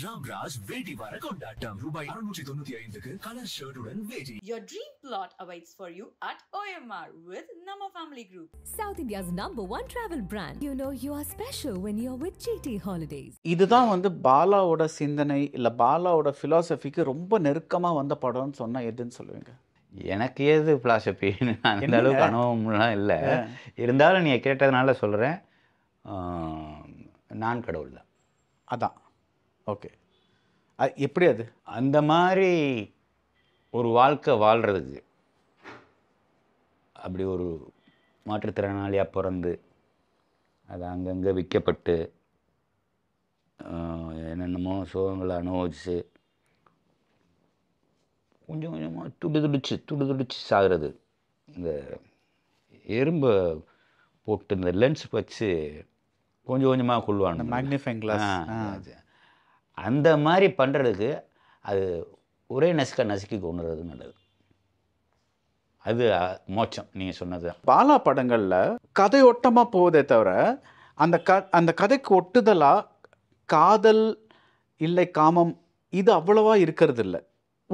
ராம்ராஜ் வேட்டி வார கொண்டாட்டம் ரூபாய் 695க்கு கலர் ஷர்ட்டுடன் வேட்டி. Your dream plot awaits for you at OMR with Nama Family Group. South India's #1 travel brand. You know you are special when you're with GT Holidays. இதுதான் பாலாவோட சிந்தனை இல்லை பாலாவோட ஃபிலாசபிக்கு ரொம்ப நெருக்கமாக வந்த படம்னு சொன்னால் எதுன்னு சொல்லுவீங்க? எனக்கு ஏது ஃபிலாசபின்னு அந்த அளவுக்கு அனுபவம்லாம் இல்லை. இருந்தாலும் நீங்கள் கேட்டதுனால சொல்கிறேன், நான் கடவுள் தான். அதான் ஓகே. எப்படி அது அந்த மாதிரி ஒரு வாழ்க்கை வாழ்கிறதுக்கு, அப்படி ஒரு மாற்றுத்திறனாளியாக பிறந்து அது அங்கங்கே விற்கப்பட்டு என்னென்னமோ சுகங்களை அனுபவிச்சு கொஞ்சம் கொஞ்சமாக துடிச்சு சாகிறது. இந்த எறும்பை போட்டு இந்த லென்ஸ் வச்சு கொஞ்சம் கொஞ்சமாக கொள்வாங்க, மேக்னிஃபைங் கிளாஸ். அந்த மாதிரி பண்ணுறதுக்கு அது ஒரே நசுக்கி கொண்டுறது நல்லது. அது மோட்சம். நீங்கள் சொன்னது பாலா படங்களில் கதையோட்டமாக போவதே தவிர அந்த கதைக்கு ஒட்டுதலாக காதல் இல்லை காமம் இது அவ்வளவா இருக்கிறது இல்லை.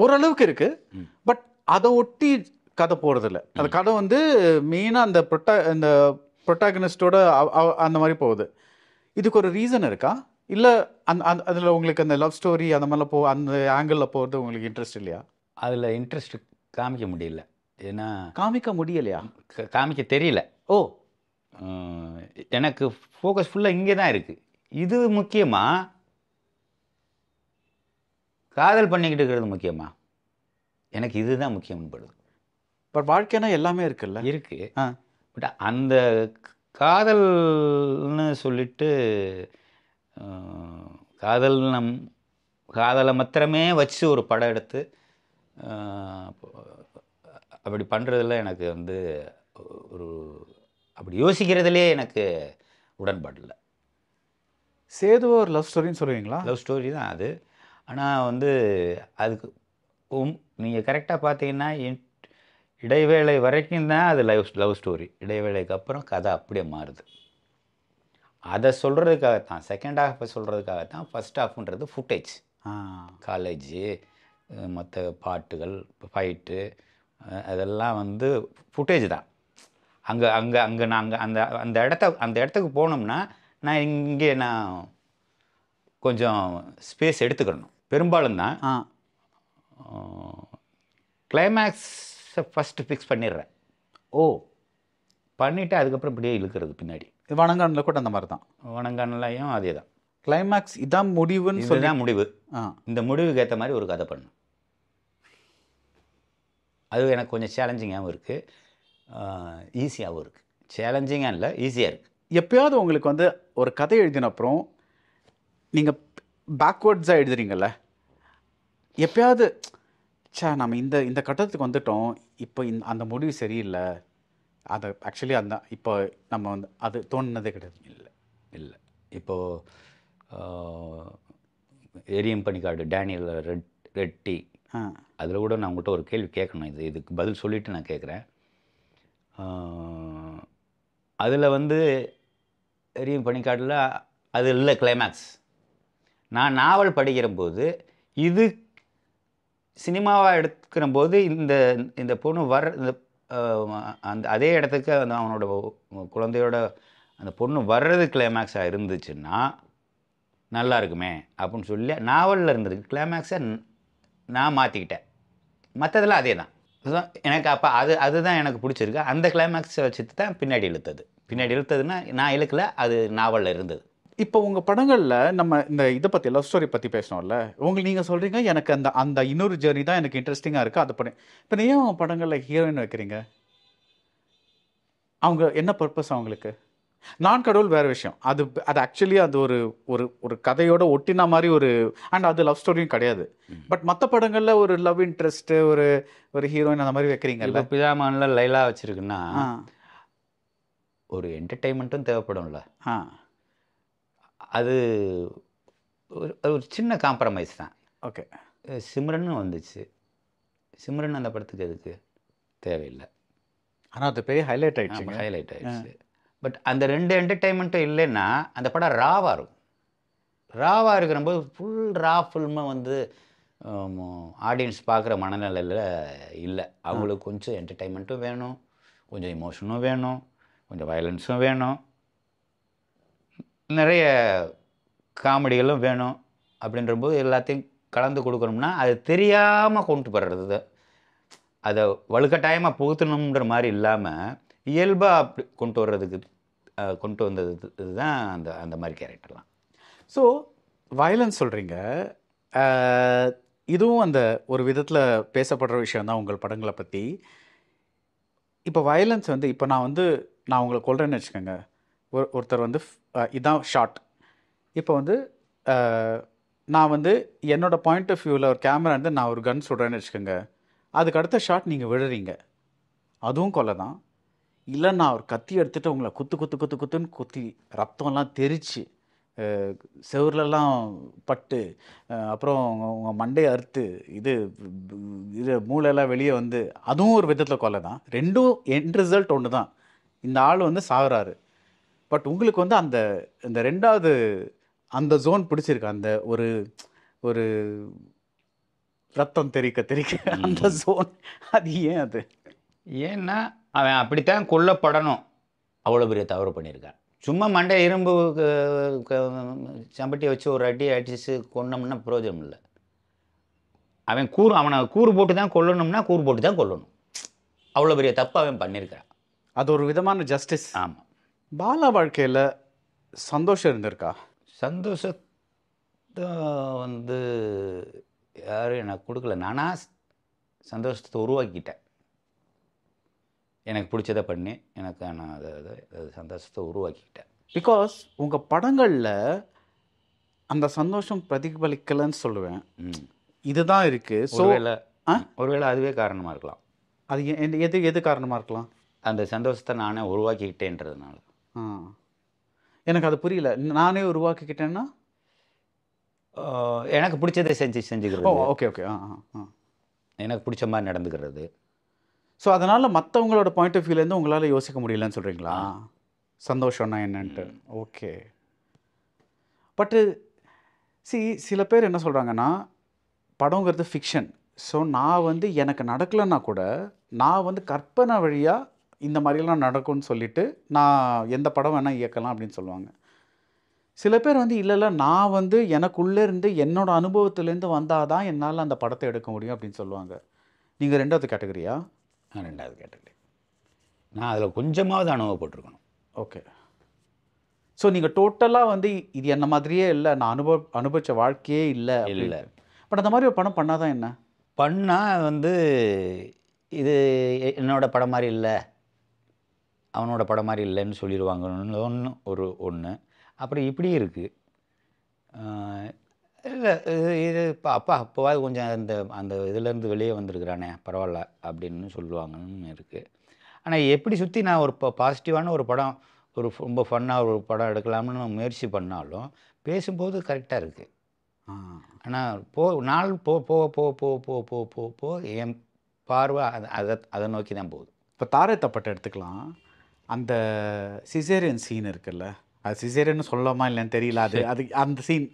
ஓரளவுக்கு இருக்குது, பட் அதை ஒட்டி கதை போகிறதில்ல. அந்த கதை மெயினாக அந்த ப்ரொட்டாகனிஸ்டோட அந்த மாதிரி போகுது. இதுக்கு ஒரு ரீசன் இருக்கா? இல்லை அதில் உங்களுக்கு அந்த லவ் ஸ்டோரி அந்த மாதிரிலாம் அந்த ஆங்கிளில் போகிறது உங்களுக்கு இன்ட்ரெஸ்ட் இல்லையா? அதில் இன்ட்ரெஸ்ட் காமிக்க முடியல. ஏன்னா காமிக்க முடியலையா? காமிக்க தெரியல. ஓ, எனக்கு ஃபோக்கஸ் ஃபுல்லாக இங்கே தான் இருக்குது. இது முக்கியமா, காதல் பண்ணிக்கிட்டு இருக்கிறது முக்கியமா? எனக்கு இதுதான் முக்கியம்னு. பட் வாழ்க்கைனா எல்லாமே இருக்குல்ல? இருக்குது. பட் அந்த காதல்னு சொல்லிட்டு காதலை மாத்திரமே வச்சு ஒரு படம் எடுத்து அப்படி பண்ணுறதுல எனக்கு ஒரு அப்படி யோசிக்கிறதுலே எனக்கு உடன்பாடு இல்லை. சேது ஒரு லவ் ஸ்டோரின்னு சொல்லுவீங்களா? லவ் ஸ்டோரி தான் அது. ஆனால் அதுக்கு நீங்கள் கரெக்டாக பார்த்தீங்கன்னா இடைவேளை வரைக்கும் தான் அது லவ் ஸ்டோரி. இடைவேளைக்கு அப்புறம் கதை அப்படியே மாறுது. அதை சொல்கிறதுக்காகத்தான், செகண்ட் ஹாஃபை சொல்கிறதுக்காகத்தான் ஃபஸ்ட் ஹாஃப்ன்றது ஃபுட்டேஜ். காலேஜு, மற்ற பாட்டுகள், ஃபைட்டு, அதெல்லாம் ஃபுட்டேஜ் தான். அங்கே நாங்கள் அந்த இடத்துக்கு போனோம்னா நான் கொஞ்சம் ஸ்பேஸ் எடுத்துக்கணும். பெரும்பாலும் தான் கிளைமேக்ஸை ஃபஸ்ட்டு ஃபிக்ஸ் பண்ணிடுறேன். பண்ணிவிட்டு அதுக்கப்புறம் இப்படியே இழுக்கிறது பின்னாடி. வணங்கானில் கூட அந்த மாதிரி தான். வணங்கானிலையும் அதே தான். கிளைமேக்ஸ் இதான் முடிவுன்னு சொல்லி தான் முடிவு. இந்த முடிவுக்கு ஏற்ற மாதிரி ஒரு கதை பண்ணணும். அது எனக்கு கொஞ்சம் சேலஞ்சிங்காகவும் இருக்குது, ஈஸியாகவும் இருக்குது. சேலஞ்சிங்காக இல்லை, ஈஸியாக இருக்குது. எப்போயாவது உங்களுக்கு ஒரு கதை எழுதின அப்புறம் நீங்கள் பேக்வேர்ட்ஸாக எழுதுறீங்கள்ல, எப்போயாவது நம்ம இந்த கட்டத்துக்கு வந்துட்டோம், இப்போ அந்த முடிவு சரியில்லை, அதை ஆக்சுவலி இப்போ நம்ம அது தோணுனதே கிடையாது? இல்லை. இப்போது எரியும் பனிக்காடு, டேனியல் ரெட்டி, அதில் கூட நான் உங்கள்கிட்ட ஒரு கேள்வி கேட்கணும். இதுக்கு பதில் சொல்லிவிட்டு நான் கேட்குறேன். அதில் எரியும் பனிக்காட்டில் அது இல்லை கிளைமேக்ஸ். நான் நாவல் படிக்கிற போது, இது சினிமாவாக எடுக்கிற போது இந்த பொண்ணு அதே இடத்துக்கு அவனோட குழந்தையோட அந்த பொண்ணு வர்றது கிளைமேக்ஸாக இருந்துச்சுன்னா நல்லா இருக்குமே அப்படின்னு சொல்லி நாவலில் இருந்தது கிளைமேக்ஸை நான் மாற்றிக்கிட்டேன். மற்றதெல்லாம் அதே தான். எனக்கு அப்போ அதுதான் எனக்கு பிடிச்சிருக்கு. அந்த கிளைமேக்ஸை வச்சு தான் பின்னாடி இழுத்ததுன்னா நான் இழுக்கலை, அது நாவலில் இருந்தது. இப்போ உங்கள் படங்களில் நம்ம இதை பற்றி லவ் ஸ்டோரி பற்றி பேசணும்ல, நீங்கள் சொல்கிறீங்க எனக்கு அந்த இன்னொரு ஜேர்னி தான் எனக்கு இன்ட்ரெஸ்டிங்காக இருக்குது, அதை பண்ணி. இப்போ நீ ஏன் படங்களில் ஹீரோயின் வைக்கிறீங்க? அவங்க என்ன பர்பஸ் அவங்களுக்கு? நான் கடவுள் வேறு விஷயம். அது ஆக்சுவலி அது ஒரு கதையோட ஒட்டின மாதிரி அண்ட் அது லவ் ஸ்டோரியும் கிடையாது. பட் மற்ற படங்களில் ஒரு லவ் இன்ட்ரெஸ்ட்டு, ஒரு ஹீரோயின் அந்த மாதிரி வைக்கிறீங்கல்ல. பிதாமகனில் லைலா வச்சுருக்குன்னா ஒரு என்டர்டெயின்மெண்ட்டும் தேவைப்படும்ல. அது ஒரு சின்ன காம்ப்ரமைஸ் தான். ஓகே. சிம்ரன்னு வந்துச்சு. சிம்ரன் அந்த படத்துக்கு எதுக்கு தேவையில்லை. ஆனால் அது பெரிய ஹைலைட் ஆகிடுச்சு. பட் அந்த ரெண்டு என்டர்டெயின்மெண்ட்டும் இல்லைன்னா அந்த படம் ராவாக இருக்கும். ராவாக இருக்கிறம்போது ஃபுல் ரா ஃபில்மை வந்து ஆடியன்ஸ் பார்க்குற மனநிலையில் இல்லை. அவங்களுக்கு கொஞ்சம் என்டர்டெயின்மெண்ட்டும் வேணும், கொஞ்சம் எமோஷனும் வேணும், கொஞ்சம் வயலன்ஸும் வேணும், நிறைய காமெடிகளும் வேணும். அப்படின்றபோது எல்லாத்தையும் கலந்து கொடுக்கணும்னா அது தெரியாமல் கொண்டு வர்றது, அதை வலுக்கட்டாயமாக புகுத்தணுன்ற மாதிரி இல்லாமல் இயல்பாக அப்படி கொண்டு வந்தது தான் அந்த மாதிரி கேரக்டர்லாம். ஸோ வயலன்ஸ் சொல்கிறீங்க, இதுவும் அந்த ஒரு விதத்தில் பேசப்படுற விஷயம் தான் உங்கள் படங்களை பற்றி. இப்போ வயலன்ஸ் வந்து இப்போ நான் உங்களை கொல்றேன்னு வச்சுக்கோங்க, ஒருத்தர் வந்து இதான் ஷார்ட். இப்போ வந்து நான் என்னோட பாயிண்ட் ஆஃப் வியூவில் ஒரு கேமரா வந்து நான் ஒரு கன் சுடுறேன்னு வச்சுக்கோங்க, அதுக்கு அடுத்த ஷாட் நீங்கள் விழுறீங்க, அதுவும் கொலை தான். இல்லை நான் ஒரு கத்தி எடுத்துகிட்டு உங்களை குத்துன்னு குத்தி ரத்தம்லாம் தெரிச்சு செவுர்லெல்லாம் பட்டு அப்புறம் உங்கள் மண்டையை அறுத்து இது மூளையெல்லாம் வெளியே வந்து அதுவும் ஒரு விதத்தில் கொலை தான். ரெண்டும் எண்ட் ரிசல்ட் ஒன்று தான். இந்த ஆள் சாகுறாரு. பட் உங்களுக்கு அந்த இந்த ரெண்டாவது அந்த ஜோன் பிடிச்சிருக்கு, அந்த ஒரு ரத்தம் தெரிக்க அந்த ஜோன். அது ஏன்? ஏன்னா அவன் அப்படித்தான் கொல்லப்படணும், அவ்வளோ பெரிய தவறு பண்ணியிருக்கான். சும்மா மண்டை இரும்பு சம்பட்டியை வச்சு ஒரு அடி அடிச்சு கொன்னோம்னா பிரயோஜனம் இல்லை. அவனை கூறு போட்டு தான் கொல்லணும்னா கூறு போட்டு தான் கொல்லணும். அவ்வளோ பெரிய தப்பு அவன் பண்ணியிருக்கான். அது ஒரு விதமான ஜஸ்டிஸ். ஆமாம். பாலா வாழ்க்கையில் சந்தோஷம் இருந்திருக்கா? சந்தோஷத்தை யாரும் எனக்கு கொடுக்கல, நானாக சந்தோஷத்தை உருவாக்கிட்டேன். எனக்கு பிடிச்சதை பண்ணி எனக்கு நான் அதை சந்தோஷத்தை உருவாக்கிக்கிட்டேன். பிகாஸ் உங்கள் படங்களில் அந்த சந்தோஷம் பிரதிபலிக்கலைன்னு சொல்லுவேன். இதுதான் இருக்குது. ஸோ ஒருவேளை அதுவே காரணமாக இருக்கலாம். அது எது காரணமாக இருக்கலாம்? அந்த சந்தோஷத்தை நானே உருவாக்கிக்கிட்டேன்றதுனால. எனக்கு அது புரியல. நானே உருவாக்கிக்கிட்டேன்னா எனக்கு பிடிச்சதை செஞ்சுக்கிறது. ஓகே. எனக்கு பிடிச்ச மாதிரி நடந்துக்கிறது. ஸோ அதனால் மற்றவங்களோட பாயிண்ட் ஆஃப் வியூலேருந்து உங்களால் யோசிக்க முடியலன்னு சொல்கிறீங்களா சந்தோஷம்னா என்னன்ட்டு? ஓகே. பட்டு சில பேர் என்ன சொல்கிறாங்கன்னா, படங்கிறது ஃபிக்ஷன். ஸோ நான் எனக்கு நடக்கலைன்னா கூட நான் கற்பனை வழியாக இந்த மாதிரிலாம் நடக்கும்னு சொல்லிவிட்டு நான் எந்த படம் வேணால் இயக்கலாம் அப்படின்னு சொல்லுவாங்க. சில பேர் இல்லை நான் எனக்குள்ளேருந்து என்னோடய அனுபவத்துலேருந்து வந்தால் தான் என்னால் அந்த படத்தை எடுக்க முடியும் அப்படின்னு சொல்லுவாங்க. நீங்கள் ரெண்டாவது கேட்டகரியா? நான் ரெண்டாவது கேட்டகரி. நான் அதில் கொஞ்சமாவது அனுபவப்பட்டிருக்கணும். ஓகே. ஸோ நீங்கள் டோட்டலாக இது என்ன மாதிரியே இல்லை, நான் அனுபவித்த வாழ்க்கையே இல்லை. பட் அந்த மாதிரி ஒரு படம் பண்ணாதான் என்ன பண்ணால் இது என்னோட படம் மாதிரி இல்லை, அவனோட படம் மாதிரி இல்லைன்னு சொல்லிடுவாங்கன்னு ஒன்று. அப்புறம் இப்படி இருக்குது. இல்லை இது அப்போவாது கொஞ்சம் அந்த இதுலேருந்து வெளியே வந்திருக்கிறானே பரவாயில்ல அப்படின்னு சொல்லுவாங்கன்னு இருக்குது. ஆனால் எப்படி சுற்றி நான் ஒரு பாசிட்டிவான ஒரு படம், ரொம்ப ஃபன்னாக ஒரு படம் எடுக்கலாம்னு முயற்சி பண்ணாலும் பேசும்போது கரெக்டாக இருக்குது. ஆனால் நாள் போ என் பார்வை அதை நோக்கி தான் போகுது. இப்போ தாரை தப்பட்டை எடுத்துக்கலாம். அந்த சிசேரியன் சீன் இருக்குல்ல, அது சிசேரியன்னு சொல்லலாமா இல்லைன்னு தெரியல. அது அந்த சீன்,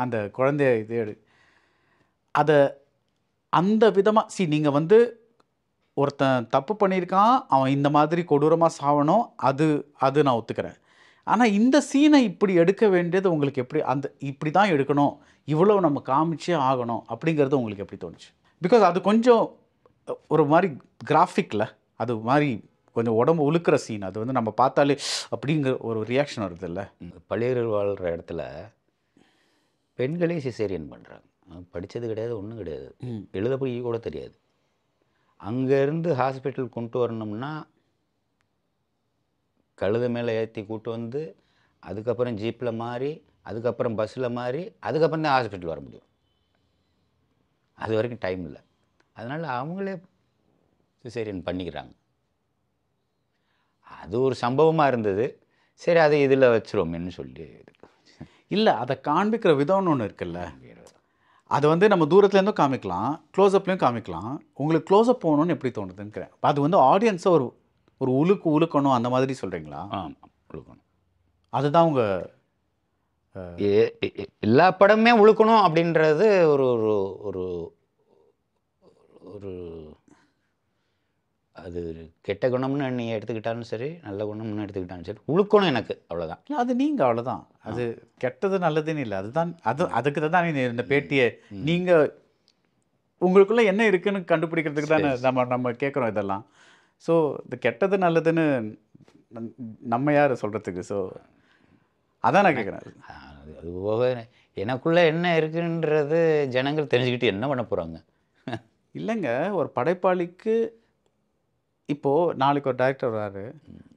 அந்த குழந்தைய அதை அந்த விதமாக நீங்கள் ஒருத்தன் தப்பு பண்ணியிருக்கான், அவன் இந்த மாதிரி கொடூரமாக சாவணும், அது நான் ஒத்துக்கிறேன். ஆனால் இந்த சீனை இப்படி எடுக்க வேண்டியது உங்களுக்கு எப்படி, இப்படி தான் எடுக்கணும், இவ்வளோ நம்ம காமிச்சே ஆகணும் அப்படிங்கிறது உங்களுக்கு எப்படி தோணுச்சு? பிகாஸ் அது கொஞ்சம் ஒரு மாதிரி கிராஃபிக்கில் அது மாதிரி கொஞ்சம் உடம்பு உழுக்கிற சீன். அது நம்ம பார்த்தாலே அப்படிங்கிற ஒரு ரியாக்ஷன் வருது இல்லை? பள்ளியர்கள் வாழ்கிற இடத்துல பெண்களே சிசேரியன் பண்ணுறாங்க. படித்தது கிடையாது, ஒன்றும் கிடையாது, எழுத படிக்க கூட தெரியாது. அங்கேருந்து ஹாஸ்பிட்டல் கொண்டு வரணும்னா கழுத மேலே ஏற்றி கூட்டு வந்து அதுக்கப்புறம் ஜீப்பில் மாறி அதுக்கப்புறம் பஸ்ஸில் மாறி அதுக்கப்புறம் தான் ஹாஸ்பிட்டல் வர முடியும். அது வரைக்கும் டைம் இல்லை. அதனால் அவங்களே சிசேரியன் பண்ணிக்கிறாங்க. அது ஒரு சம்பவமாக இருந்தது. சரி, அதை இதில் வச்சுருவோம்னு சொல்லி. இல்லை, அதை காண்பிக்கிற விதம்னு ஒன்று இருக்குல்ல, அது நம்ம தூரத்துலேருந்தும் காமிக்கலாம், க்ளோஸ்அப்லேயும் காமிக்கலாம். உங்களுக்கு க்ளோஸ்அப் போகணுன்னு எப்படி தோணுதுங்கிறேன். அது ஆடியன்ஸை ஒரு உழுக்கணும் அந்த மாதிரி சொல்கிறீங்களா? ஆமாம், உழுக்கணும். அதுதான் உங்கள் எல்லா படமே உழுக்கணும் அப்படின்றது ஒரு ஒரு ஒரு ஒரு அது கெட்ட குணம்னு நீ எடுத்துக்கிட்டாலும் சரி, நல்ல குணம்னு எடுத்துக்கிட்டாலும் சரி, உழுக்கணும் எனக்கு, அவ்வளோதான். இல்லை அது நீங்கள் அவ்வளோதான். அது கெட்டது நல்லதுன்னு இல்லை. அதுதான் அதுக்கு தான் இந்த பேட்டியை நீங்கள் உங்களுக்குள்ளே என்ன இருக்குன்னு கண்டுபிடிக்கிறதுக்கு தானே நம்ம கேட்குறோம் இதெல்லாம். ஸோ இது கெட்டது நல்லதுன்னு நம்ம யார் சொல்கிறதுக்கு? ஸோ அதான் நான் கேட்குறேன். அது போக எனக்குள்ளே என்ன இருக்குன்றது ஜனங்கள் தெரிஞ்சுக்கிட்டு என்ன பண்ண போகிறாங்க? இல்லைங்க, ஒரு படைப்பாளிக்கு இப்போது நாளைக்கு ஒரு டைரக்டர் வராரு,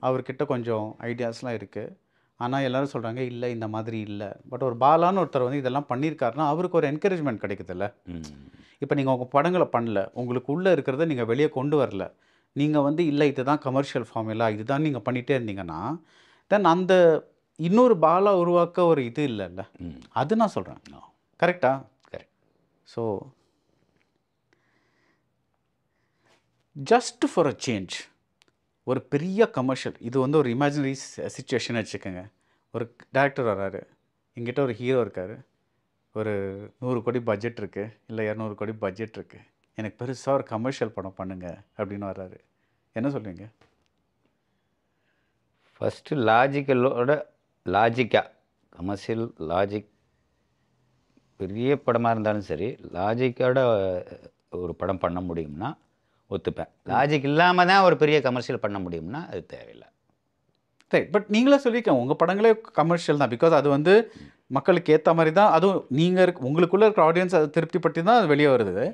அவர்கிட்ட கொஞ்சம் ஐடியாஸ்லாம் இருக்குது, ஆனால் எல்லோரும் சொல்கிறாங்க இல்லை இந்த மாதிரி இல்லை. பட் ஒரு பாலான்னு ஒருத்தர் வந்து இதெல்லாம் பண்ணியிருக்காருன்னா அவருக்கு ஒரு என்கரேஜ்மெண்ட் கிடைக்குதுல்ல. இப்போ நீங்கள் உங்கள் படங்களை பண்ணல, உங்களுக்கு உள்ளே இருக்கிறத நீங்கள் வெளியே கொண்டு வரல, நீங்கள் வந்து இல்லை இதுதான் கமர்ஷியல் ஃபார்முலா இதுதான் நீங்கள் பண்ணிகிட்டே இருந்தீங்கன்னா தென் அந்த இன்னொரு பாலா உருவாக்க ஒரு இது இல்லைல்ல. அது நான் சொல்கிறேன். கரெக்டா? Correct. So just for a change ஒரு பெரிய கமர்ஷியல், இது வந்து ஒரு இமேஜினரி சிச்சுவேஷன் வச்சுக்கோங்க. ஒரு டேரக்டர் வர்றாரு, எங்கிட்ட ஒரு ஹீரோ இருக்கார், ஒரு 100 கோடி பட்ஜெட் இருக்குது, இல்லை 200 கோடி பட்ஜெட் இருக்குது, எனக்கு பெருசாக ஒரு கமர்ஷியல் படம் பண்ணுங்க அப்படின்னு வர்றாரு, என்ன சொல்லுவீங்க? ஃபஸ்ட்டு லாஜிக்காக கமர்ஷியல் லாஜிக் பெரிய படமாக இருந்தாலும் சரி, லாஜிக்கோட ஒரு படம் பண்ண முடியும்னா ஒத்துப்பேன். லாஜிக் இல்லாமல் தான் ஒரு பெரிய கமர்ஷியல் பண்ண முடியும்னா அது தேவையில்லை. ரைட். பட் நீங்களே சொல்லியிருக்கேன் உங்கள் படங்களே கமர்ஷியல் தான், பிகாஸ் அது வந்து மக்களுக்கு ஏற்ற மாதிரி தான், அதுவும் நீங்கள் உங்களுக்குள்ளே இருக்கிற ஆடியன்ஸ் அதை திருப்திப்பட்டு தான் அது வெளியே வருது.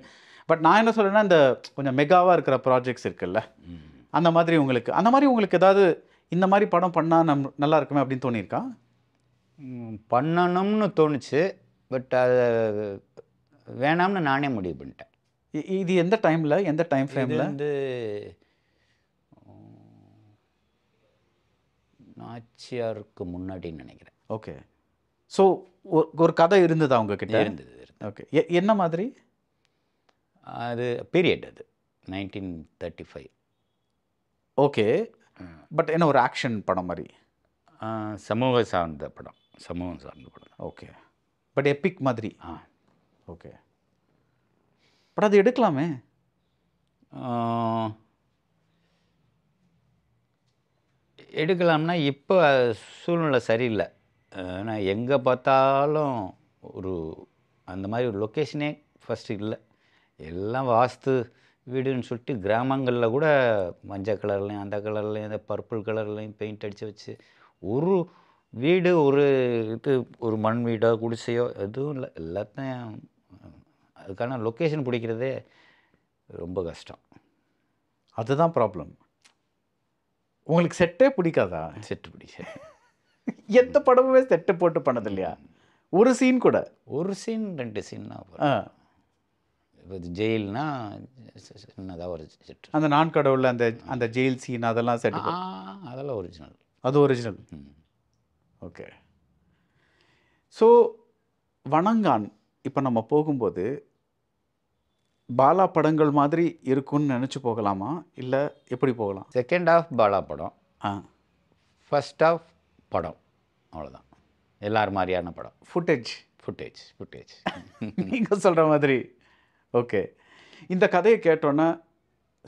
பட் நான் என்ன சொல்கிறேன்னா இந்த கொஞ்சம் மெகாவாக இருக்கிற ப்ராஜெக்ட்ஸ் இருக்குல்ல, அந்த மாதிரி உங்களுக்கு ஏதாவது இந்த மாதிரி படம் பண்ணால் நல்லா இருக்குமே அப்படின்னு தோணியிருக்கா? பண்ணணும்னு தோணுச்சு, பட் அதை வேணாம்னு நானே முடிவு பண்ணிட்டேன். இது எந்த டைமில், எந்த டைம் ஃப்ரேமில்? வந்து நாச்சியாருக்கு முன்னாடின்னு நினைக்கிறேன். ஓகே. ஸோ ஒரு கதை இருந்ததா உங்ககிட்ட? இருந்தது. ஓகே. என்ன மாதிரி? அது பீரியட், அது 1935. ஓகே. பட் என்ன ஒரு ஆக்ஷன் படம் மாதிரி? சமூகம் சார்ந்த படம். ஓகே. பட் எப்பிக் மாதிரி? ஓகே. பட் அது எடுக்கலாமே? எடுக்கலாம்னா இப்போ சூழ்நிலை சரியில்லை. ஆனால் எங்கே பார்த்தாலும் ஒரு அந்த மாதிரி ஒரு லொக்கேஷனே ஃபஸ்ட்டு இல்லை. எல்லாம் வாஸ்து வீடுன்னு சொல்லிட்டு கிராமங்களில் கூட மஞ்சள் கலர்லேயும் அந்த கலர்லேயும் அந்த பர்பிள் கலர்லேயும் பெயிண்ட் அடித்து வச்சு ஒரு வீடு, ஒரு இது ஒரு மண் வீடோ குடிசையோ எதுவும் இல்லை. எல்லாத்தையும் அதுக்கான லொக்கேஷன் பிடிக்கிறதே ரொம்ப கஷ்டம். அதுதான் ப்ராப்ளம். உங்களுக்கு செட்டே பிடிக்காதா? செட்டு பிடிக்க எந்த படமுமே செட்டு போட்டு பண்ணது இல்லையா? ஒரு சீன் கூட? ஒரு சீன் 2 சீன்னா. இப்போ ஜெயில்னா சின்னதாக ஒரு செட்டு. அந்த நான் கடவுளில் அந்த ஜெயில் சீன் அதெல்லாம் செட்டு? அதெல்லாம் ஒரிஜினல். அது ஒரிஜினல். ஓகே. ஸோ வணங்கான் இப்போ நம்ம போகும்போது பாலா படங்கள் மாதிரி இருக்குன்னு நினச்சி போகலாமா, இல்லை எப்படி போகலாம்? செகண்ட் ஹாஃப் பாலா படம், ஃபர்ஸ்ட் ஹாஃப் படம், அவ்வளோதான். எல்லாரும் மாதிரியான படம். ஃபுட்டேஜ் நீங்கள் சொல்கிற மாதிரி. ஓகே. இந்த கதையை கேட்டோன்னே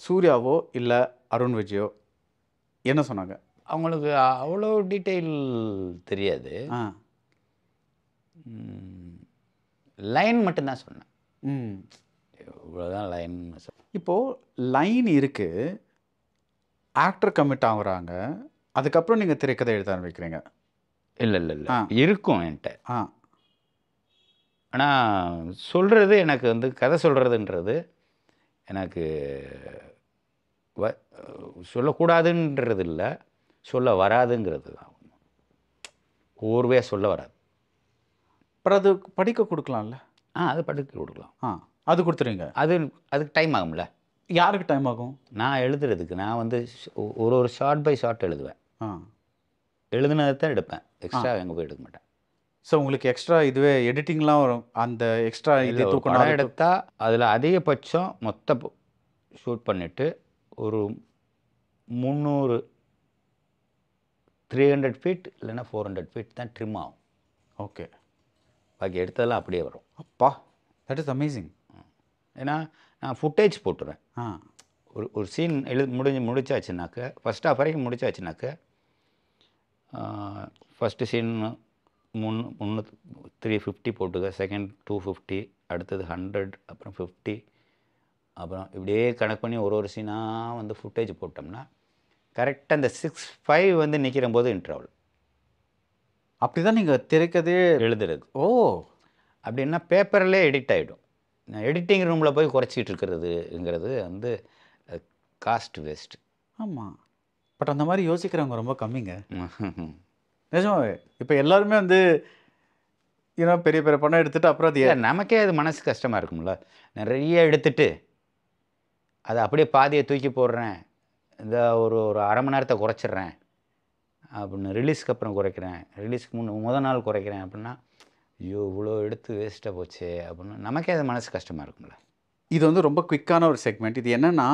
சூர்யாவோ இல்லை அருண் விஜயோ என்ன சொன்னாங்க? அவங்களுக்கு அவ்வளோ டீட்டெயில் தெரியாது. லைன் மட்டும்தான் சொன்னேன். இவ்வளோதான் லைன். இப்போது லைன் இருக்குது, ஆக்டர் கமிட் ஆகுறாங்க, அதுக்கப்புறம் நீங்கள் திரைக்கதை எழுத ஆரம்பிக்கிறீங்க. இல்லை இருக்கும் என்கிட்ட. ஆனால் சொல்கிறது எனக்கு வந்து கதை சொல்கிறதுன்றது எனக்கு சொல்லக்கூடாதுன்றது இல்லை, சொல்ல வராதுங்கிறது தான். கோர்வையாக சொல்ல வராது. அப்புறம் அது படிக்க கொடுக்கலாம்ல? அது படிக்க கொடுக்கலாம். அது கொடுத்துருவீங்க? அதுக்கு டைம் ஆகும்ல. யாருக்கு டைம் ஆகும்? நான் எழுதுறதுக்கு. நான் வந்து ஒரு ஷார்ட் பை ஷார்ட் எழுதுவேன். எழுதுனதை தான் எடுப்பேன், எக்ஸ்ட்ரா எங்கே போய் எடுக்க மாட்டேன். ஸோ உங்களுக்கு எக்ஸ்ட்ரா இதுவே எடிட்டிங்லாம் வரும், அந்த எக்ஸ்ட்ரா இது தூக்கணும் எடுத்தால் அதில் அதிகபட்சம் மொத்த ஷூட் பண்ணிவிட்டு ஒரு 300 300 ஃபீட் இல்லைன்னா 400 ஃபீட் தான் ட்ரிம் ஆகும். ஓகே. பாக்கி எடுத்ததெல்லாம் அப்படியே வரும். அப்பா, தட் இஸ் அமேசிங். ஏன்னா நான் ஃபுட்டேஜ் போட்டுருவேன். ஆ ஒரு சீன் முடிச்சாச்சுனாக்க ஃபஸ்ட் ஹாஃப் வரைக்கும் முடிச்சாச்சுனாக்க ஃபஸ்ட்டு சீன் 350 போட்டுக்க, செகண்ட் 250, அடுத்தது 100, அப்புறம் 50, அப்புறம் இப்படியே கணக்கு பண்ணி ஒரு சீனாக வந்து ஃபுட்டேஜ் போட்டோம்னா கரெக்டாக அந்த 6:5 வந்து நிற்கிற போது இன்டர்வல். அப்படி தான் நீங்கள் திரைக்கதே எழுதுறது. ஓ, அப்படின்னா பேப்பர்லேயே எடிட் ஆகிடும். நான் எடிட்டிங் ரூமில் போய் குறைச்சிட்டு இருக்கிறதுங்கிறது வந்து காஸ்ட் வேஸ்ட். ஆமாம். பட் அந்த மாதிரி யோசிக்கிறவங்க ரொம்ப கம்மிங்க. நிஜமாவே இப்போ எல்லாருமே வந்து பெரிய பெரிய படம் எடுத்துகிட்டு அப்புறம் அது நமக்கே அது மனசு கஷ்டமாக இருக்கும்ல. நிறைய எடுத்துட்டு அதை அப்படியே பாதியை தூக்கி போடுறேன், இந்த ஒரு 1/2 மணி நேரத்தை குறைச்சிட்றேன் அப்படின்னு, ரிலீஸ்க்கு அப்புறம் குறைக்கிறேன், ரிலீஸ்க்கு முதல் நாள் குறைக்கிறேன் அப்படின்னா, ஐயோ இவ்வளோ எடுத்து வேஸ்ட்டாக போச்சே அப்படின்னு நமக்கே அது மனசு கஷ்டமாக இருக்கும்ல. இது வந்து ரொம்ப குயிக்கான ஒரு செக்மெண்ட். இது என்னென்னா,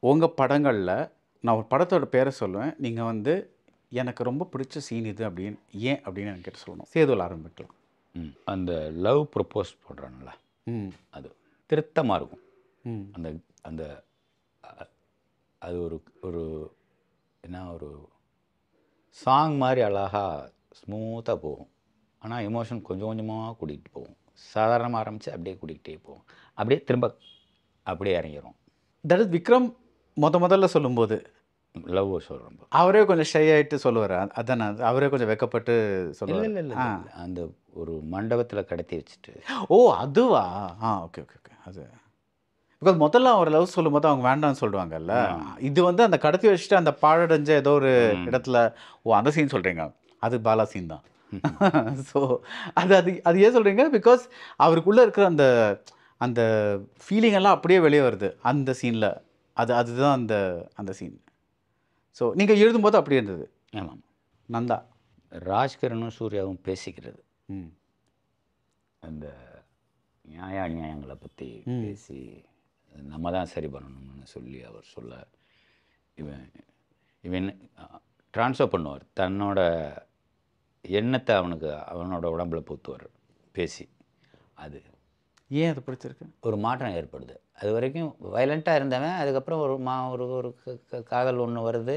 உங்கள் படங்களில் நான் ஒரு படத்தோட பேரை சொல்லுவேன், நீங்கள் வந்து எனக்கு ரொம்ப பிடிச்ச சீன் இது அப்படின்னு ஏன் அப்படின்னு என்கிட்ட சொல்லணும். சேதுவில் ஆரம்பிக்கலாம். அந்த லவ் ப்ரப்போஸ் பண்ணுறான்ல, அது திருத்தமாக இருக்கும். அந்த அந்த அது ஒரு என்ன ஒரு சாங் மாதிரி அழகாக ஸ்மூத்தாக போகும். ஆனால் எமோஷன் கொஞ்சம் கொஞ்சமாக கூட்டிகிட்டு போகும். சாதாரணமாக ஆரம்பித்து அப்படியே கூட்டிகிட்டே போகும், அப்படியே திரும்ப அப்படியே இறங்கிடும். தட் இஸ் விக்ரம் முதல்ல சொல்லும்போது லவ் சொல்கிறோம், அவரே கொஞ்சம் ஷை ஆகிட்டு சொல்லுவார். அதான் அவரே கொஞ்சம் வெக்கப்பட்டு சொல்லுவார். இல்லை அந்த ஒரு மண்டபத்தில் கடத்தி வச்சுட்டு. ஓ அதுவா? Okay okay okay. அது பிகாஸ் முதல்ல அவர் லவ் சொல்லும்போது அவங்க வேண்டாம்னு சொல்லுவாங்கல்ல. இது வந்து அந்த கடத்தி வச்சுட்டு அந்த பாழடைஞ்ச ஏதோ ஒரு இடத்துல, அந்த சீன் சொல்கிறீங்க, அது பாலா சீன் தான். ஸோ அது அது அது ஏன் சொல்கிறீங்க? பிகாஸ் அவருக்குள்ளே இருக்கிற அந்த அந்த ஃபீலிங் எல்லாம் அப்படியே வெளியே வருது அந்த சீனில். அதுதான் அந்த சீன். ஸோ நீங்கள் எழுதும்போது அப்படி இருந்தது. ஆமாம். நந்தா ராஜ்கிரனும் சூர்யாவும் பேசிக்கிறது, அந்த நியாயங்களை பற்றி பேசி நம்ம தான் சரி பண்ணணும்னு சொல்லி அவர் சொல்ல, இவன் ட்ரான்ஸ்ஃபர் பண்ணுவார் தன்னோட எண்ணத்தை அவனோட உடம்புல பூத்துவார் பேசி. அது ஏன் அது பிடிச்சிருக்கு? ஒரு மாற்றம் ஏற்படுது. அது வரைக்கும் வயலண்ட்டாக இருந்தவன் அதுக்கப்புறம் ஒரு காதல் ஒன்று வருது.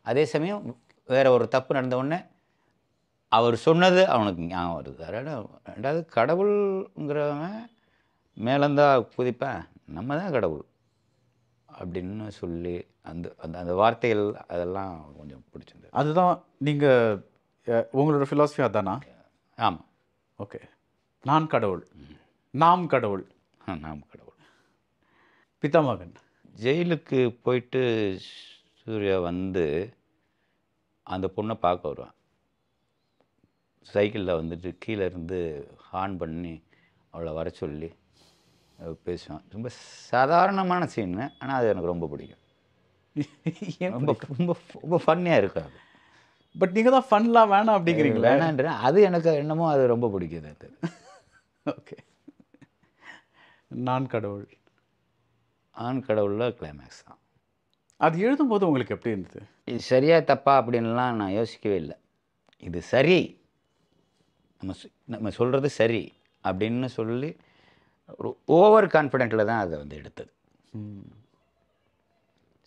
அதே சமயம் வேறு ஒரு தப்பு நடந்த உடனே அவர் சொன்னது அவனுக்கு ஞாபகம் வருது. ரெண்டாவது கடவுளுங்கிறவன் மேலந்தா குதிப்பேன், நம்ம தான் கடவுள் அப்படின்னு சொல்லி அந்த அந்த வார்த்தைகள் அதெல்லாம் கொஞ்சம் பிடிச்சிருந்தது. அதுதான் நீங்கள் உங்களோட ஃபிலாசபி அதானா? ஆமாம். ஓகே. நான் கடவுள், நாம் கடவுள். நாம் கடவுள். பிதாமகன் ஜெயிலுக்கு போயிட்டு சூர்யா வந்து அந்த பொண்ணை பார்க்க வருவான். சைக்கிளில் வந்துட்டு கீழே இருந்து ஹார்ன் பண்ணி அவளை வர சொல்லி பேசுவான். ரொம்ப சாதாரணமான சீனு, ஆனால் அது எனக்கு ரொம்ப பிடிக்கும். ரொம்ப ரொம்ப ரொம்ப ஃபன்னியாக இருக்காது. பட் நீங்கள் தான் ஃபன்லாம் வேணாம் அப்படிங்கிறீங்களா? வேணான்ற அது எனக்கு என்னமோ அது ரொம்ப பிடிக்குது அது. ஓகே. நான் கடவுள், ஆண் கடவுளில் கிளைமேக்ஸ் தான். அது எழுதும்போது உங்களுக்கு எப்படி இருந்தது? இது சரியா தப்பா அப்படின்லாம் நான் யோசிக்கவே இல்லை. இது சரி, நம்ம சொல்கிறது சரி அப்படின்னு சொல்லி ஒரு ஓவர் கான்ஃபிடென்ட்டில் தான் அதை வந்து எடுத்தது.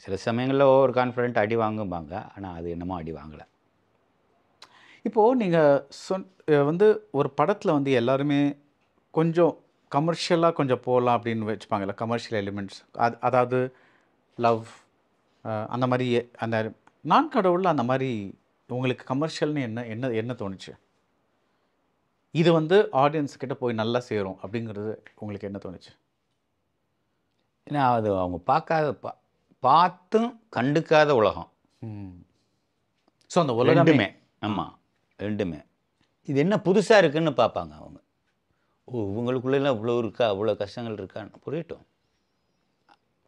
சில சமயங்களில் ஓவர் கான்ஃபிடென்ட் அடி வாங்கும்பாங்க, ஆனால் அது என்னமோ அடி வாங்கலை. இப்போது நீங்கள் வந்து ஒரு படத்தில் வந்து எல்லாருமே கொஞ்சம் கமர்ஷியலாக கொஞ்சம் போகலாம் அப்படின்னு வச்சுப்பாங்கல்ல, கமர்ஷியல் எலிமெண்ட்ஸ். அதாவது லவ் அந்த மாதிரி. அந்த நான் கடவுளில் அந்த மாதிரி உங்களுக்கு கமர்ஷியல்னு என்ன தோணுச்சு? இது வந்து ஆடியன்ஸ்கிட்ட போய் நல்லா சேரும் அப்படிங்கிறது உங்களுக்கு என்ன தோணுச்சு? ஏன்னா அது அவங்க பார்த்தும் கண்டுக்காத உலகம். ஸோ அந்த உலகமே. ஆமாம், ரெண்டுமே இது என்ன புதுசாக இருக்குதுன்னு பார்ப்பாங்க அவங்க. இவங்களுக்குள்ளெல்லாம் இவ்வளோ இருக்கா, அவ்வளோ கஷ்டங்கள் இருக்கான்னு புரியட்டும்.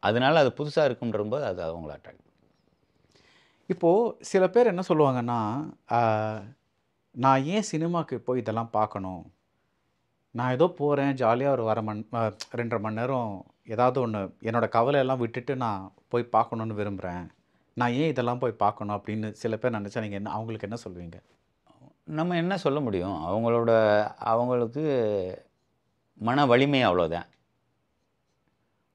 அதனால அது புதுசாக இருக்குன்றபோது அது அவங்கள அட்ராக்ட். இப்போது சில பேர் என்ன சொல்லுவாங்கன்னா, நான் ஏன் சினிமாவுக்கு போய் இதெல்லாம் பார்க்கணும், நான் ஏதோ போகிறேன் ஜாலியாக ஒரு 2.5 மணி நேரம் ஏதாவது ஒன்று என்னோடய கவலையெல்லாம் விட்டுட்டு நான் போய் பார்க்கணுன்னு விரும்புகிறேன், நான் ஏன் இதெல்லாம் போய் பார்க்கணும் அப்படின்னு சில பேர் நினச்சா நீங்கள் அவங்களுக்கு என்ன சொல்வீங்க? நம்ம என்ன சொல்ல முடியும், அவங்களுக்கு மன வலிமை அவ்வளோதான்.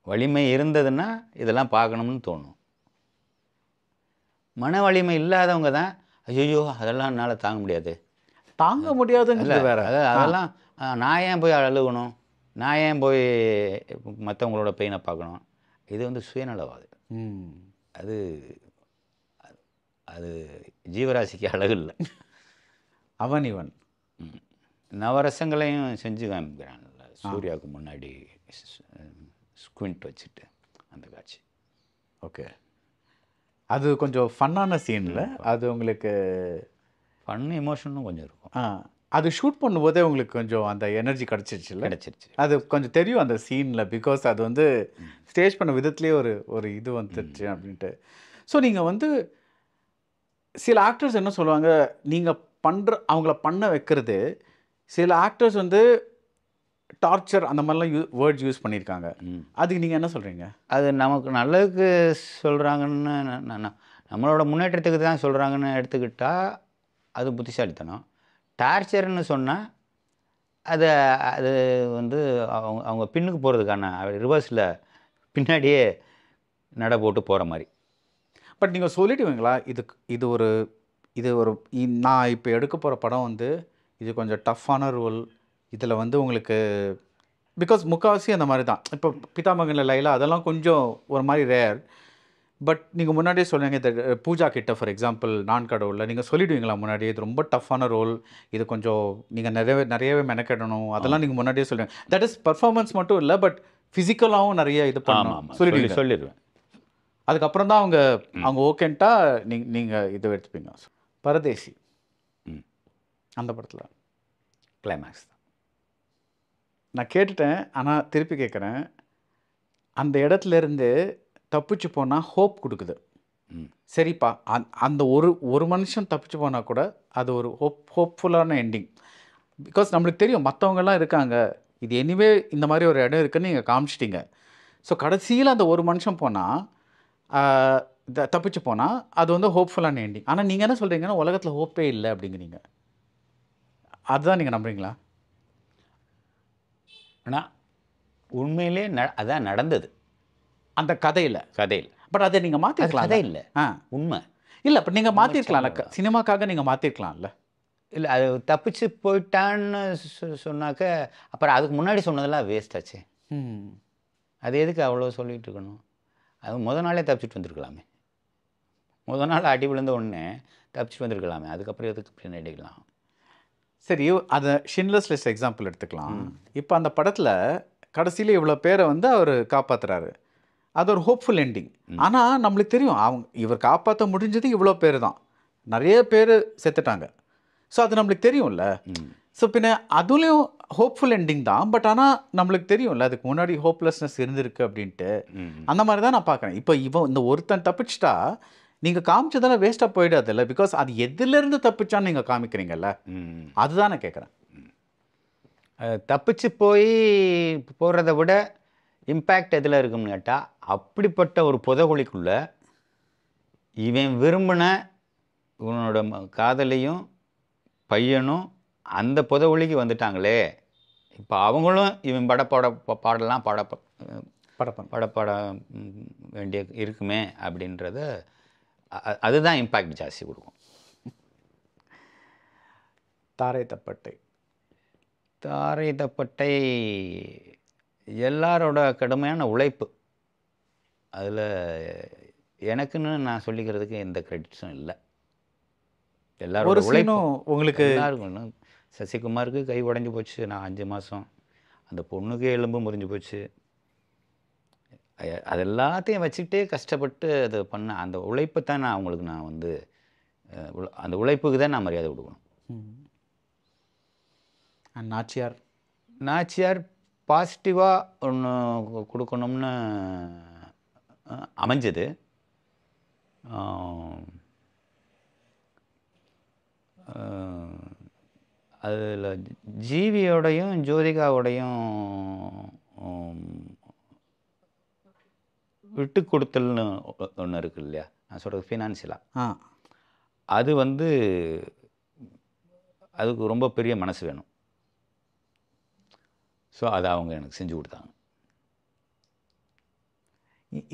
வலிமை இருந்ததுன்னா இதெல்லாம் பார்க்கணும்னு தோணும். மன வலிமை இல்லாதவங்க தான் ஐயோ அதெல்லாம் என்னால் தாங்க முடியாது, தாங்க முடியாதுங்கிறது வேற. அதெல்லாம் நான் ஏன் போய் அழுகணும், நான் ஏன் போய் மற்றவங்களோட பெயினை பார்க்கணும். இது வந்து சுயநலவாது. அது அது ஜீவராசிக்கு அழகு இல்லை. அவன் இவன் நவரசங்களையும் செஞ்சு காமிக்கிறான்ல சூர்யாவுக்கு முன்னாடி ஸ்குவிண்ட் வச்சுட்டு அந்த காட்சி. ஓகே, அது கொஞ்சம் ஃபன்னான சீனில். அது உங்களுக்கு ஃபன் எமோஷனும் கொஞ்சம் இருக்கும். அது ஷூட் பண்ணும்போதே உங்களுக்கு கொஞ்சம் அந்த எனர்ஜி கிடச்சிருச்சு. அது கொஞ்சம் தெரியும் அந்த சீனில், பிகாஸ் அது வந்து ஸ்டேஜ் பண்ண விதத்துலேயே ஒரு இது வந்துருச்சு அப்படின்ட்டு. ஸோ நீங்கள் வந்து சில ஆக்டர்ஸ் என்ன சொல்லுவாங்க, நீங்கள் அவங்கள பண்ண வைக்கிறது, சில ஆக்டர்ஸ் வந்து டார்ச்சர் அந்த மாதிரிலாம் வேர்ட்ஸ் யூஸ் பண்ணியிருக்காங்க. அதுக்கு நீங்கள் என்ன சொல்கிறீங்க? அது நமக்கு நல்லதுக்கு சொல்கிறாங்கன்னு, நம்மளோட முன்னேற்றத்துக்கு தான் சொல்கிறாங்கன்னு எடுத்துக்கிட்டால் அது புத்திசாலித்தனம். டார்ச்சர்னு சொன்னால் அது வந்து அவங்க பின்னுக்கு போகிறதுக்கான ரிவர்ஸில் பின்னாடியே நட போட்டு போகிற மாதிரி. பட் நீங்கள் சொல்லிடுவீங்களா, இது ஒரு நான் இப்போ எடுக்க போகிற படம் வந்து இது கொஞ்சம் டஃப்பான ரோல், இதில் வந்து உங்களுக்கு பிகாஸ் முக்கால்வாசி அந்த மாதிரி தான். இப்போ பிதாமகனில் லைலா அதெல்லாம் கொஞ்சம் ஒரு மாதிரி ரேர். பட் நீங்கள் முன்னாடியே சொல்லுவீங்க, இந்த பூஜா கிட்ட ஃபார் எக்ஸாம்பிள் நான் கடவுளில் நீங்கள் சொல்லிவிடுவீங்களா முன்னாடியே இது ரொம்ப டஃப்பான ரோல், இது கொஞ்சம் நீங்கள் நிறையவே மெனக்கிடணும், அதெல்லாம் நீங்கள் முன்னாடியே சொல்லுவீங்க. தட் இஸ் பர்ஃபார்மன்ஸ் மட்டும் இல்லை, பட் ஃபிசிக்கலாகவும் நிறைய இது பண்ணணும் சொல்லிடுவேன். அதுக்கப்புறம் தான் அவங்க ஓகேன்ட்டா நீங்கள் இது எடுத்துப்பீங்க. பரதேசி அந்த படத்தில் கிளைமேக்ஸ் தான் நான் கேட்டுட்டேன், ஆனால் திருப்பி கேட்குறேன். அந்த இடத்துலேருந்து தப்பிச்சு போனால் ஹோப் கொடுக்குது. சரிப்பா, அந்த ஒரு மனுஷன் தப்பிச்சு போனால் கூட அது ஒரு ஹோப்ஃபுல்லான எண்டிங். பிகாஸ் நம்மளுக்கு தெரியும் மற்றவங்கெல்லாம் இருக்காங்க, இது எனிவே இந்த மாதிரி ஒரு இடம் இருக்குன்னு நீங்கள் காமிச்சிட்டிங்க. ஸோ கடைசியில் அந்த ஒரு மனுஷன் போனால் தப்பிச்சு போனால் அது வந்து ஹோப்ஃபுல்லான எண்டிங். ஆனால் நீங்கள் என்ன சொல்கிறீங்கன்னா உலகத்தில் ஹோப்பே இல்லை அப்படிங்கிறீங்க. அதுதான் நீங்கள் நம்புறீங்களா? ஆனால் உண்மையிலே அதான் நடந்தது அந்த கதையில். பட் அதை நீங்கள் மாற்றிருக்கலாம். கதை இல்லை, உண்மை இல்லை. பட் நீங்கள் மாற்றிருக்கலாம்ல, சினிமாக்காக நீங்கள் மாற்றிருக்கலாம்ல. இல்லை, அது தப்பிச்சு போயிட்டான்னு சொன்னாக்க அப்புறம் அதுக்கு முன்னாடி சொன்னதெல்லாம் வேஸ்ட் ஆச்சு. அது எதுக்கு அவ்வளோ சொல்லிகிட்டு இருக்கணும்? அது நாளே தப்பிச்சுட்டு வந்துருக்கலாமே. நாள் அடி விழுந்த உடனே தப்பிச்சுட்டு வந்துருக்கலாமே. அதுக்கப்புறம் எதுக்கு பின்னாடிக்கலாம்? சரி, அதை ஷின்லர்ஸ் லிஸ்ட் எக்ஸாம்பிள் எடுத்துக்கலாம். இப்போ அந்த படத்தில் கடைசியில் இவ்வளோ பேரை வந்து அவர் காப்பாற்றுறாரு, அது ஒரு ஹோப்ஃபுல் எண்டிங். ஆனால் நம்மளுக்கு தெரியும் இவர் காப்பாற்ற முடிஞ்சது இவ்வளோ பேர் தான், நிறைய பேர் செத்துட்டாங்க. ஸோ அது நம்மளுக்கு தெரியும்ல. ஸோ பின்ன அதுலேயும் ஹோப்ஃபுல் எண்டிங் தான். பட் ஆனால் நம்மளுக்கு தெரியும்ல அதுக்கு முன்னாடி ஹோப்லெஸ்னஸ் இருந்திருக்கு அப்படின்ட்டு. அந்த மாதிரி தான் நான் பார்க்குறேன். இப்போ இந்த ஒருத்தன் தப்பிச்சிட்டா நீங்கள் காமிச்சதெல்லாம் வேஸ்ட்டாக போயிடாதில்ல, பிகாஸ் அது எதுலேருந்து தப்பிச்சான்னு நீங்கள் காமிக்கிறீங்கல்ல, அதுதான் நான் கேட்குறேன். தப்பிச்சு போகிறத விட இம்பேக்ட் எதில் இருக்குன்னு கேட்டால், அப்படிப்பட்ட ஒரு புதகுழிக்குள்ளே இவன் விரும்பின இவனோட காதலியும் பையனும் அந்த புதகுழிக்கு வந்துட்டாங்களே, இப்போ அவங்களும் இவன் பாடலாம் பாட வேண்டிய இருக்குமே அப்படின்றத, அதுதான் இம்பேக்ட் ஜாஸ்தி கொடுக்கும். தாரை தப்பட்டை எல்லாரோட கடுமையான உழைப்பு. அதில் எனக்குன்னு நான் சொல்லிக்கிறதுக்கு எந்த கிரெடிட்ஸும் இல்லை. எல்லாரோட உழைப்பும் உங்களுக்கு எல்லாருக்கும். சசிகுமாருக்கு கை உடஞ்சி போச்சு, நான் 5 மாதம். அந்த பொண்ணுக்கு எலும்பு முறிஞ்சு போச்சு. அது எல்லாத்தையும் வச்சுக்கிட்டே கஷ்டப்பட்டு அது பண்ண அந்த உழைப்பை தான் நான் வந்து அந்த உழைப்புக்கு தான் நான் மரியாதை கொடுக்கணும். நாச்சியார் பாசிட்டிவாக ஒன்று கொடுக்கணும்னு அமைஞ்சது. அதில் ஜீவியோடையும் ஜோதிகாவோடையும் விட்டு கொடுத்தல்னு ஒன்று இருக்குது இல்லையா, நான் சொல்கிறது ஃபினான்ஷியலாக. அது வந்து அதுக்கு ரொம்ப பெரிய மனசு வேணும். ஸோ அதை அவங்க எனக்கு செஞ்சு கொடுத்தாங்க.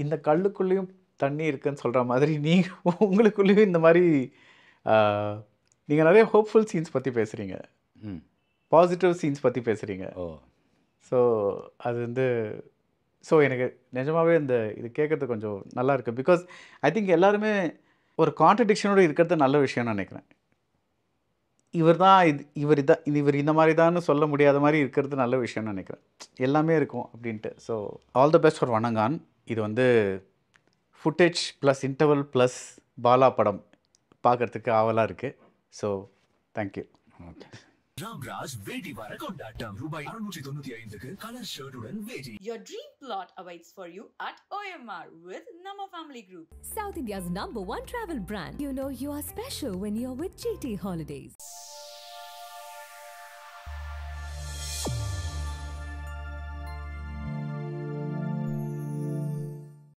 இந்த கல்லுக்குள்ளேயும் தண்ணி இருக்குன்னு சொல்கிற மாதிரி நீங்கள் உங்களுக்குள்ளேயும் இந்த மாதிரி நீங்கள் நிறைய ஹோப்ஃபுல் சீன்ஸ் பற்றி பேசுகிறீங்க, பாசிட்டிவ் சீன்ஸ் பற்றி பேசுகிறீங்க. ஸோ அது வந்து ஸோ எனக்கு நிஜமாகவே இது கேட்குறது கொஞ்சம் நல்லா இருக்குது. பிகாஸ் ஐ திங்க் எல்லாருமே ஒரு கான்ட்ரடிக்ஷனோடு இருக்கிறது நல்ல விஷயம்னு நினைக்கிறேன். இவர் இந்த மாதிரி தான் சொல்ல முடியாத மாதிரி இருக்கிறது நல்ல விஷயம்னு நினைக்கிறேன். எல்லாமே இருக்கும் அப்படின்ட்டு. So all the best for Vanangaan. இது வந்து footage plus interval plus Bala படம் பார்க்குறதுக்கு ஆவலாக இருக்குது. So thank you. ஓகே. ராம்ராஜ் வேட்டி வார கொண்டாட்டம் ரூபாய் 695க்கு கலர் ஷர்ட்டுடன் வேட்டி. Your dream plot awaits for you at OMR with Nama Family Group. South India's #1 travel brand. You know you are special when you're with GT Holidays.